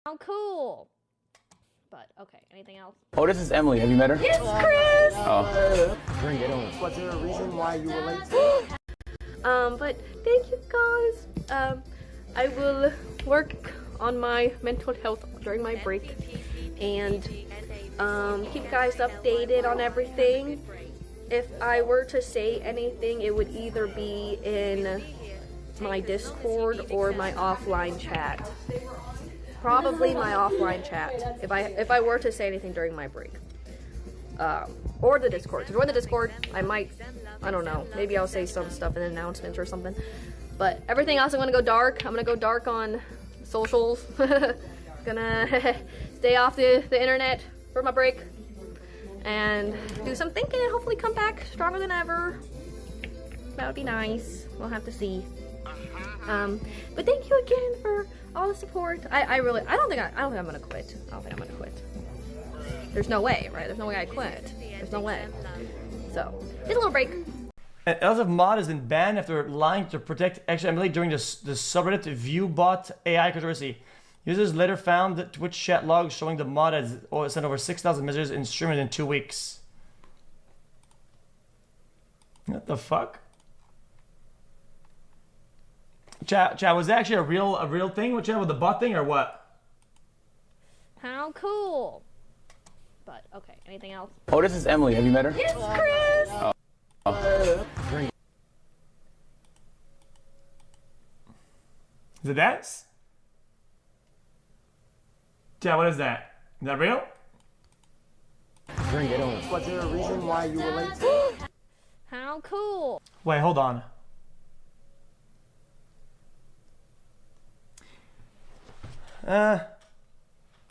How cool. But okay, anything else? Oh, this is Emily. Have you met her? Yes, Chris! Oh. Bring it on. Was there a reason why you were late? But thank you guys. I will work on my mental health during my break and keep you guys updated on everything. If I were to say anything, it would either be in my Discord or my offline chat. Probably my offline chat. If I were to say anything during my break. Or the Discord. So join the Discord. I don't know. Maybe I'll say some stuff in announcements or something. But everything else, I'm gonna go dark. I'm gonna go dark on socials. Gonna stay off the internet for my break. And do some thinking and hopefully come back stronger than ever. That would be nice. We'll have to see. But thank you again for all the support. I don't think I'm gonna quit. I don't think I'm gonna quit. There's no way, right? There's no way I quit. There's no way. So, just a little break. An Elizabeth mod has been banned after lying to protect ExtraEmily during the subreddit Viewbot AI controversy. Users later found the Twitch chat logs showing the mod has sent over 6,000 messages in streaming in 2 weeks. What the fuck? Chat, was that actually a real thing with the bot thing or what? How cool. But okay, anything else? Oh, this is Emily. Have you met her? Yes, Chris! Oh. Is it that? Chat, what is that? Is that real? Bring it on. Was there a reason why you were late? How cool. Wait, hold on. I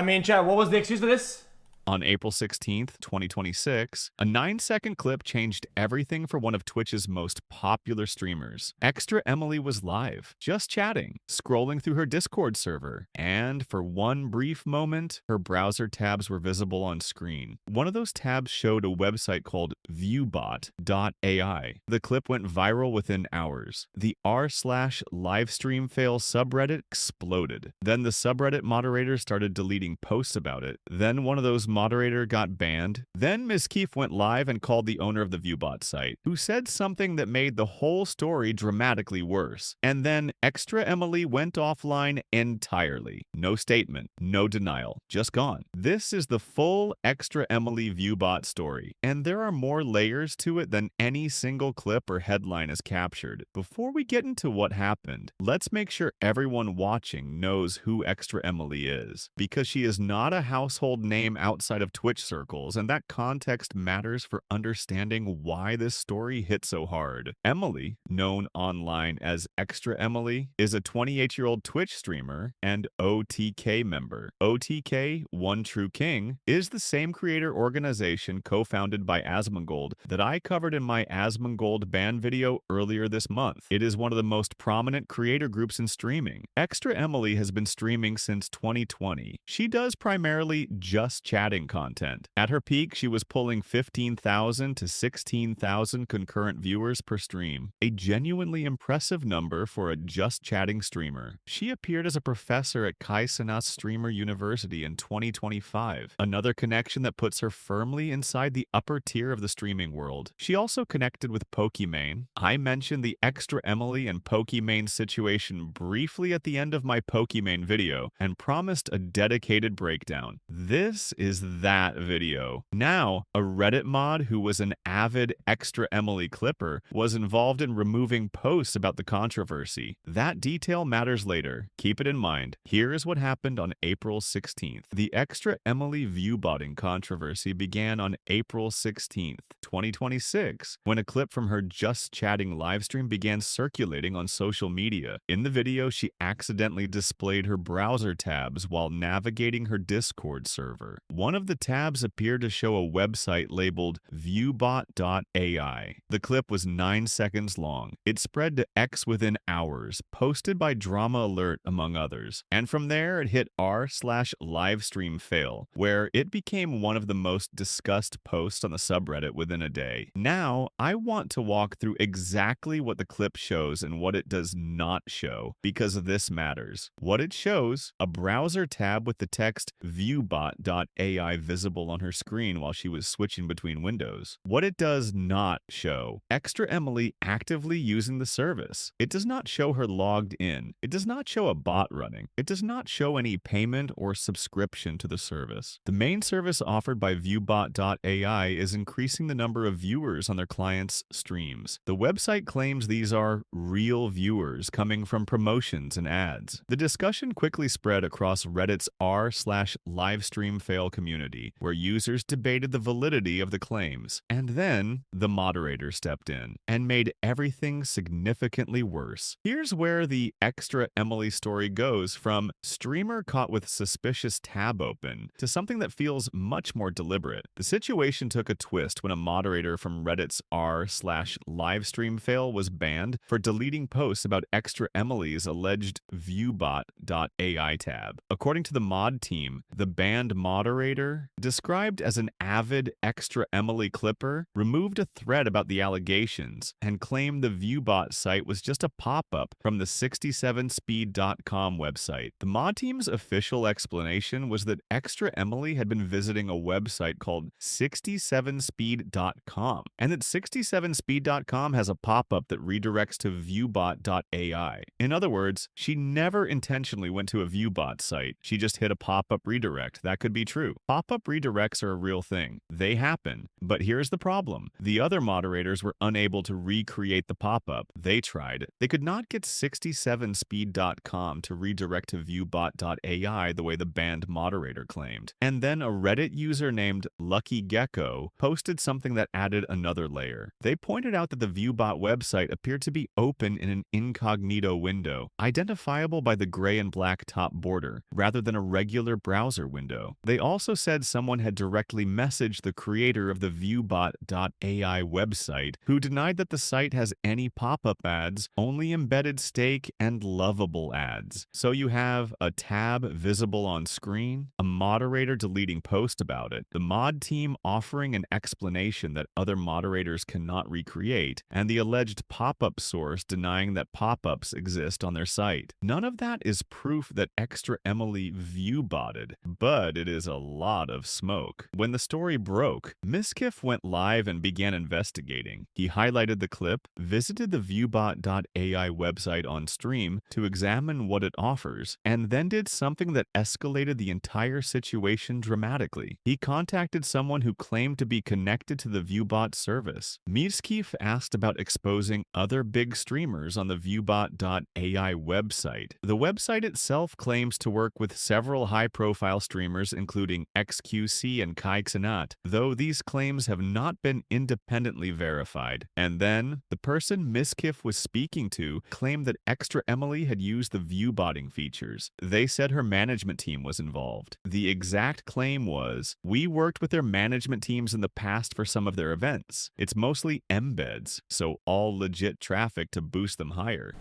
mean, chat, what was the excuse for this? On April 16th, 2026, a 9-second clip changed everything for one of Twitch's most popular streamers. ExtraEmily was live, just chatting, scrolling through her Discord server, and for one brief moment, her browser tabs were visible on screen. One of those tabs showed a website called viewbot.ai. The clip went viral within hours. The r/livestreamfail subreddit exploded. Then the subreddit moderator started deleting posts about it. Then one of those moderator got banned. Then Mizkif went live and called the owner of the Viewbot site, who said something that made the whole story dramatically worse. And then ExtraEmily went offline entirely. No statement, no denial, just gone. This is the full ExtraEmily Viewbot story, and there are more layers to it than any single clip or headline has captured. Before we get into what happened, let's make sure everyone watching knows who ExtraEmily is, because she is not a household name outside of Twitch circles, and that context matters for understanding why this story hit so hard. Emily, known online as ExtraEmily, is a 28-year-old Twitch streamer and OTK member. OTK, One True King, is the same creator organization co-founded by Asmongold that I covered in my Asmongold ban video earlier this month. It is one of the most prominent creator groups in streaming. ExtraEmily has been streaming since 2020. She does primarily just chatting content. At her peak, she was pulling 15,000 to 16,000 concurrent viewers per stream, a genuinely impressive number for a just chatting streamer. She appeared as a professor at Kai Cenat Streamer University in 2025, another connection that puts her firmly inside the upper tier of the streaming world. She also connected with Pokimane. I mentioned the ExtraEmily and Pokimane situation briefly at the end of my Pokimane video and promised a dedicated breakdown. This is that video. Now, a Reddit mod who was an avid ExtraEmily clipper was involved in removing posts about the controversy. That detail matters later. Keep it in mind. Here is what happened on April 16th. The ExtraEmily viewbotting controversy began on April 16th, 2026, when a clip from her Just Chatting livestream began circulating on social media. In the video, she accidentally displayed her browser tabs while navigating her Discord server. One of the tabs appeared to show a website labeled viewbot.ai. The clip was 9 seconds long. It spread to X within hours, posted by Drama Alert among others. And from there, it hit r/livestreamfail, where it became one of the most discussed posts on the subreddit within within a day. Now, I want to walk through exactly what the clip shows and what it does not show, because this matters. What it shows, a browser tab with the text viewbot.ai visible on her screen while she was switching between windows. What it does not show, ExtraEmily actively using the service. It does not show her logged in. It does not show a bot running. It does not show any payment or subscription to the service. The main service offered by viewbot.ai is increasing the number of viewers on their clients' streams. The website claims these are real viewers coming from promotions and ads. The discussion quickly spread across Reddit's r/livestreamfail community, where users debated the validity of the claims. And then the moderator stepped in and made everything significantly worse. Here's where the ExtraEmily story goes from streamer caught with suspicious tab open to something that feels much more deliberate. The situation took a twist when a moderator from Reddit's r/livestreamfail was banned for deleting posts about ExtraEmily's alleged viewbot.ai tab. According to the mod team, the banned moderator, described as an avid ExtraEmily clipper, removed a thread about the allegations and claimed the viewbot site was just a pop-up from the 67speed.com website. The mod team's official explanation was that ExtraEmily had been visiting a website called 67speed.com, and that 67speed.com has a pop-up that redirects to viewbot.ai. In other words, she never intentionally went to a viewbot site. She just hit a pop-up redirect. That could be true. Pop-up redirects are a real thing. They happen. But here's the problem. The other moderators were unable to recreate the pop-up. They tried. They could not get 67speed.com to redirect to viewbot.ai the way the banned moderator claimed. And then a Reddit user named Lucky Gecko posted something that added another layer. They pointed out that the viewbot website appeared to be open in an incognito window, identifiable by the gray and black top border, rather than a regular browser window. They also said someone had directly messaged the creator of the viewbot.ai website, who denied that the site has any pop-up ads, only embedded stake and lovable ads. So you have a tab visible on screen, a moderator deleting post about it, the mod team offering an explanation that other moderators cannot recreate, and the alleged pop-up source denying that pop-ups exist on their site. None of that is proof that ExtraEmily viewbotted, but it is a lot of smoke. When the story broke, Mizkif went live and began investigating. He highlighted the clip, visited the viewbot.ai website on stream to examine what it offers, and then did something that escalated the entire situation dramatically. He contacted someone who claimed to be connected to the viewbot service. Mizkif asked about exposing other big streamers on the viewbot.ai website. The website itself claims to work with several high-profile streamers including XQC and Kai Cenat, though these claims have not been independently verified. And then, the person Mizkif was speaking to claimed that ExtraEmily had used the viewbotting features. They said her management team was involved. The exact claim was, "We worked with their management teams in the past for some of their events. It's mostly embeds, so all legit traffic to boost them higher."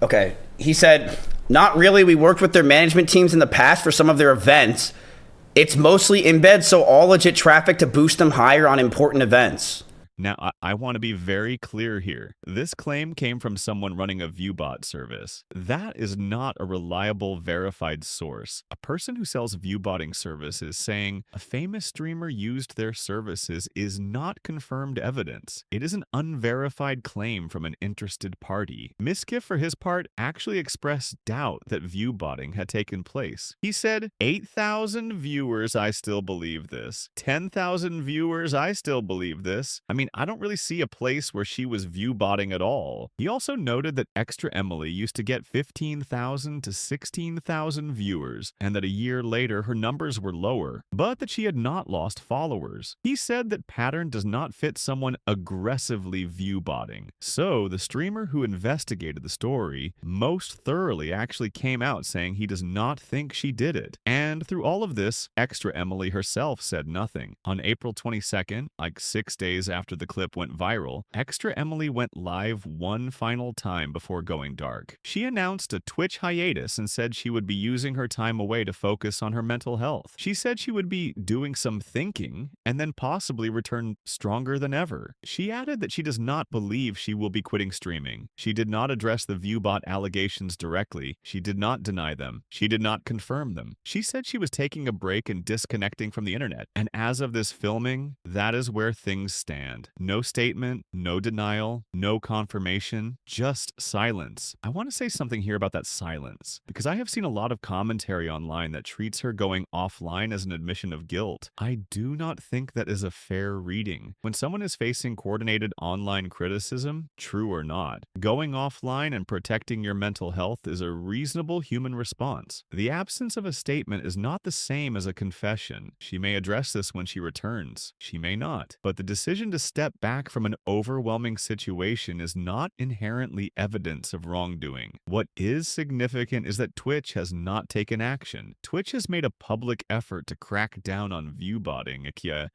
Okay, he said, not really. We worked with their management teams in the past for some of their events. It's mostly embed, so all legit traffic to boost them higher on important events. Now, I want to be very clear here. This claim came from someone running a viewbot service. That is not a reliable, verified source. A person who sells viewbotting services saying a famous streamer used their services is not confirmed evidence. It is an unverified claim from an interested party. Mizkif, for his part, actually expressed doubt that viewbotting had taken place. He said, 8,000 viewers, I still believe this. 10,000 viewers, I still believe this. I don't really see a place where she was viewbotting at all. He also noted that ExtraEmily used to get 15,000 to 16,000 viewers, and that a year later her numbers were lower, but that she had not lost followers. He said that pattern does not fit someone aggressively viewbotting. So the streamer who investigated the story most thoroughly actually came out saying he does not think she did it. And And through all of this, ExtraEmily herself said nothing. On April 22nd, like 6 days after the clip went viral, ExtraEmily went live one final time before going dark. She announced a Twitch hiatus and said she would be using her time away to focus on her mental health. She said she would be doing some thinking and then possibly return stronger than ever. She added that she does not believe she will be quitting streaming. She did not address the Viewbot allegations directly. She did not deny them. She did not confirm them. She said she was taking a break and disconnecting from the internet. And as of this filming, that is where things stand. No statement, no denial, no confirmation, just silence. I want to say something here about that silence, because I have seen a lot of commentary online that treats her going offline as an admission of guilt. I do not think that is a fair reading. When someone is facing coordinated online criticism, true or not, going offline and protecting your mental health is a reasonable human response. The absence of a statement is not the same as a confession. She may address this when she returns. She may not. But the decision to step back from an overwhelming situation is not inherently evidence of wrongdoing. What is significant is that Twitch has not taken action. Twitch has made a public effort to crack down on viewbotting,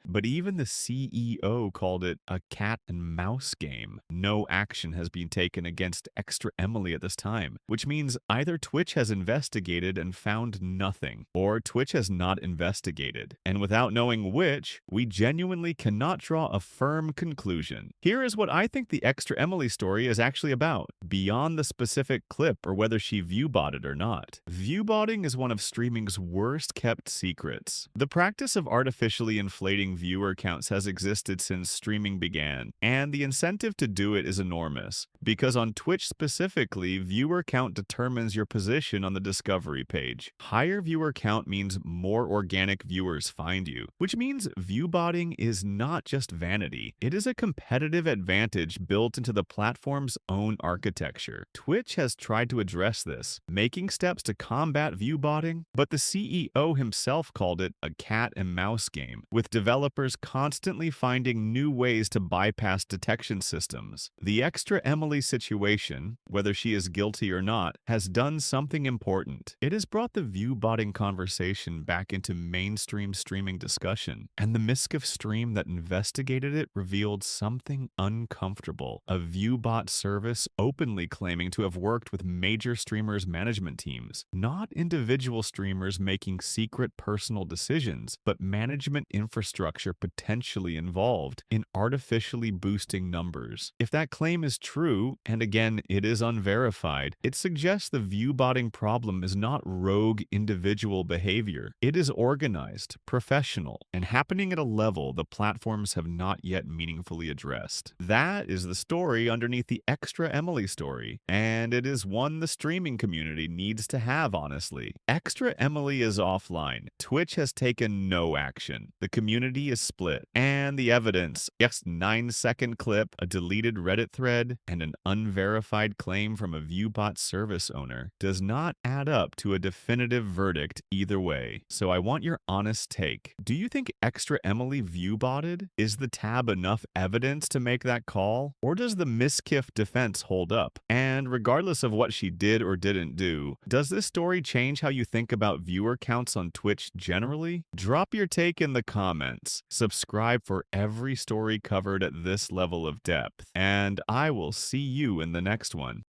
but even the CEO called it a cat and mouse game. No action has been taken against ExtraEmily at this time, which means either Twitch has investigated and found nothing, or Twitch has not investigated. And without knowing which, we genuinely cannot draw a firm conclusion. Here is what I think the ExtraEmily story is actually about, beyond the specific clip or whether she viewbotted or not. Viewbotting is one of streaming's worst kept secrets. The practice of artificially inflating viewer counts has existed since streaming began, and the incentive to do it is enormous, because on Twitch specifically, viewer count determines your position on the discovery page. Higher viewer count means more organic viewers find you, which means viewbotting is not just vanity. It is a competitive advantage built into the platform's own architecture. Twitch has tried to address this, making steps to combat viewbotting, but the CEO himself called it a cat and mouse game, with developers constantly finding new ways to bypass detection systems. The ExtraEmily situation, whether she is guilty or not, has done something important. It has brought the viewbotting conversation back into mainstream streaming discussion, and the Mizkif stream that investigated it revealed something uncomfortable. A viewbot service openly claiming to have worked with major streamers' management teams, not individual streamers making secret personal decisions, but management infrastructure potentially involved in artificially boosting numbers. If that claim is true, and again, it is unverified, it suggests the viewbotting problem is not rogue individual behavior. It is organized, professional, and happening at a level the platforms have not yet meaningfully addressed. That is the story underneath the ExtraEmily story, and it is one the streaming community needs to have, honestly. ExtraEmily is offline. Twitch has taken no action. The community is split, and the evidence, yes, 9-second clip, a deleted Reddit thread, and an unverified claim from a viewbot service owner, does not add up to a definitive verdict either way. So I want your honest take. Do you think ExtraEmily viewbotted? Is the tab enough evidence to make that call? Or does the Mizkif defense hold up? And regardless of what she did or didn't do, does this story change how you think about viewer counts on Twitch generally? Drop your take in the comments. Subscribe for every story covered at this level of depth. And I will see you in the next one.